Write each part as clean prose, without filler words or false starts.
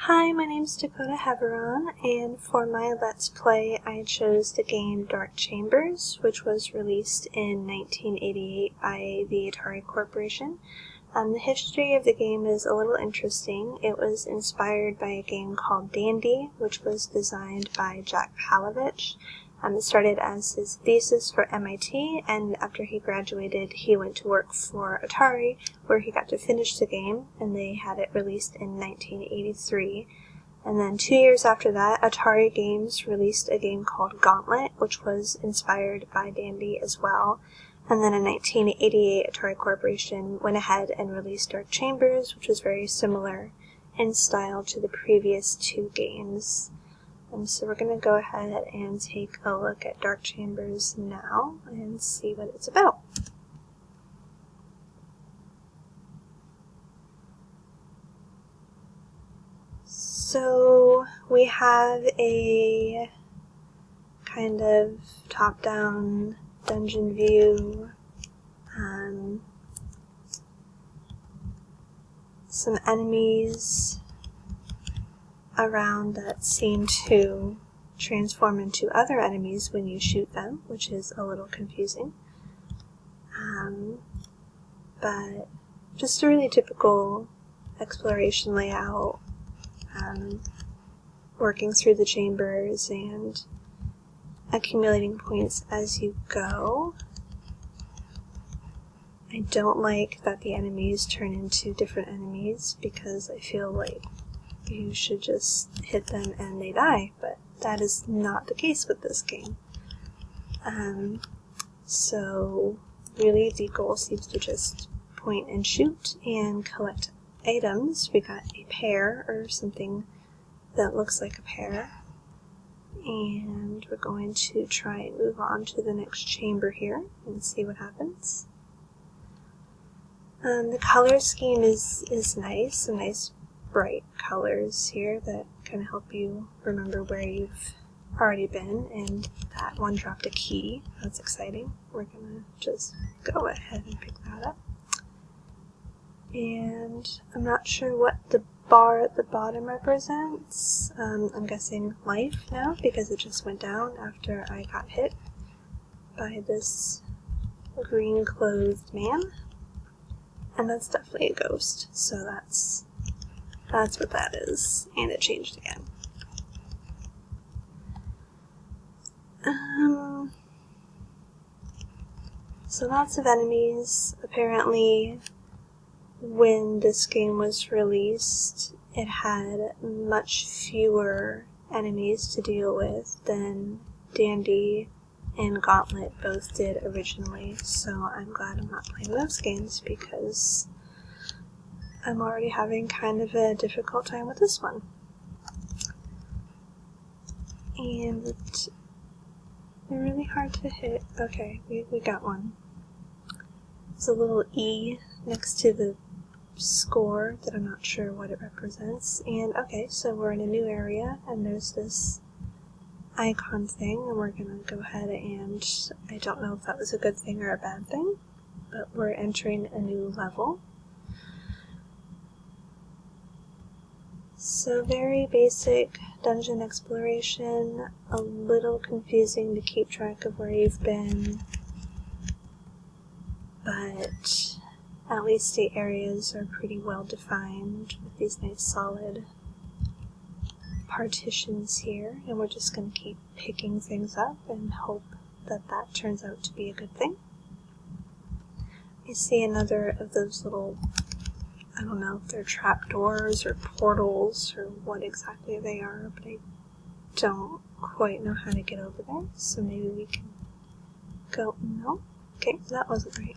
Hi, my name's Dakota Heveron, and for my Let's Play I chose the game Dark Chambers, which was released in 1988 by the Atari Corporation. The history of the game is a little interesting. It was inspired by a game called Dandy, which was designed by Jack Palahniuk. It started as his thesis for MIT, and after he graduated, he went to work for Atari, where he got to finish the game, and they had it released in 1983. And then 2 years after that, Atari Games released a game called Gauntlet, which was inspired by Dandy as well. And then in 1988, Atari Corporation went ahead and released Dark Chambers, which was very similar in style to the previous two games. So we're going to go ahead and take a look at Dark Chambers now and see what it's about. So we have a kind of top-down dungeon view, some enemies around that seem to transform into other enemies when you shoot them, which is a little confusing. But just a really typical exploration layout, working through the chambers and accumulating points as you go. I don't like that the enemies turn into different enemies because I feel like you should just hit them and they die, but that is not the case with this game. So really the goal seems to just point and shoot and collect items. We got a pear or something that looks like a pear, and we're going to try and move on to the next chamber here and see what happens. The color scheme is nice, some nice bright colors here that kind of help you remember where you've already been, and that one dropped a key. That's exciting. We're gonna just go ahead and pick that up. And I'm not sure what the bar at the bottom represents. I'm guessing life now because it just went down after I got hit by this green clothed man. And that's definitely a ghost, so that's what that is, and it changed again. So lots of enemies. Apparently, when this game was released, it had much fewer enemies to deal with than Dandy and Gauntlet both did originally, so I'm glad I'm not playing those games because I'm already having kind of a difficult time with this one. And they're really hard to hit. Okay, we got one. There's a little E next to the score that I'm not sure what it represents. And okay, so we're in a new area, and there's this icon thing, and we're gonna go ahead and, I don't know if that was a good thing or a bad thing, but we're entering a new level. So very basic dungeon exploration, a little confusing to keep track of where you've been, but at least the areas are pretty well defined with these nice solid partitions here, and we're just going to keep picking things up and hope that that turns out to be a good thing. I see another of those little, I don't know if they're trapdoors or portals or what exactly they are, but I don't quite know how to get over there, so maybe we can go, no? Okay, that wasn't right.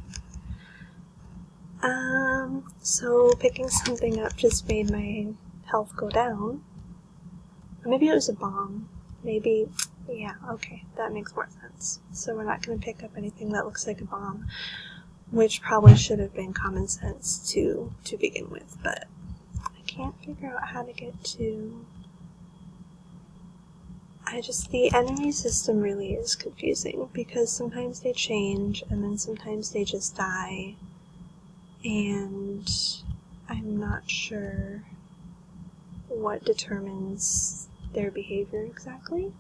So picking something up just made my health go down. Or maybe it was a bomb. Maybe, yeah, okay, that makes more sense. So we're not going to pick up anything that looks like a bomb, which probably should have been common sense to begin with, but I can't figure out how to get to... the enemy system really is confusing, because sometimes they change, and then sometimes they just die, and I'm not sure what determines their behavior exactly.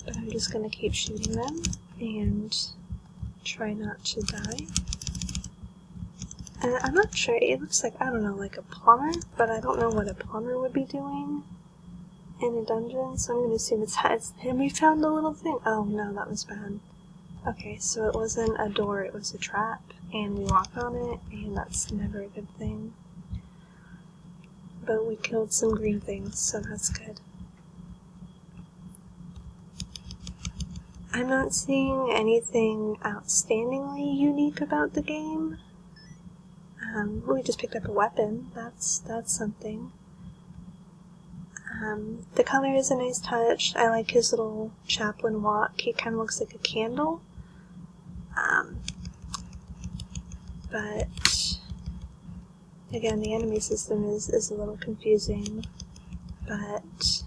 But I'm just going to keep shooting them and try not to die. And I'm not sure, it looks like, I don't know, like a plumber, but I don't know what a plumber would be doing in a dungeon, so I'm going to assume it's that. And we found a little thing. Oh no, that was bad. Okay, so it wasn't a door, it was a trap, and we walked on it, and that's never a good thing. But we killed some green things, so that's good. I'm not seeing anything outstandingly unique about the game. We just picked up a weapon, that's something. The color is a nice touch. I like his little chaplain walk. He kind of looks like a candle. But again, the enemy system is a little confusing, but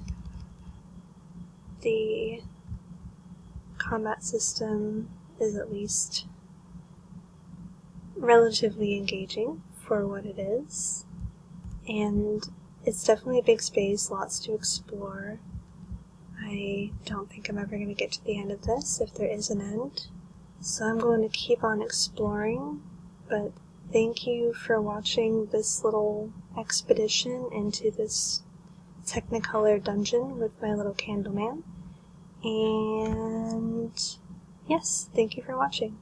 the combat system is at least relatively engaging for what it is, and it's definitely a big space, lots to explore. I don't think I'm ever going to get to the end of this, if there is an end, so I'm going to keep on exploring. But thank you for watching this little expedition into this Technicolor dungeon with my little Candleman. And yes, thank you for watching.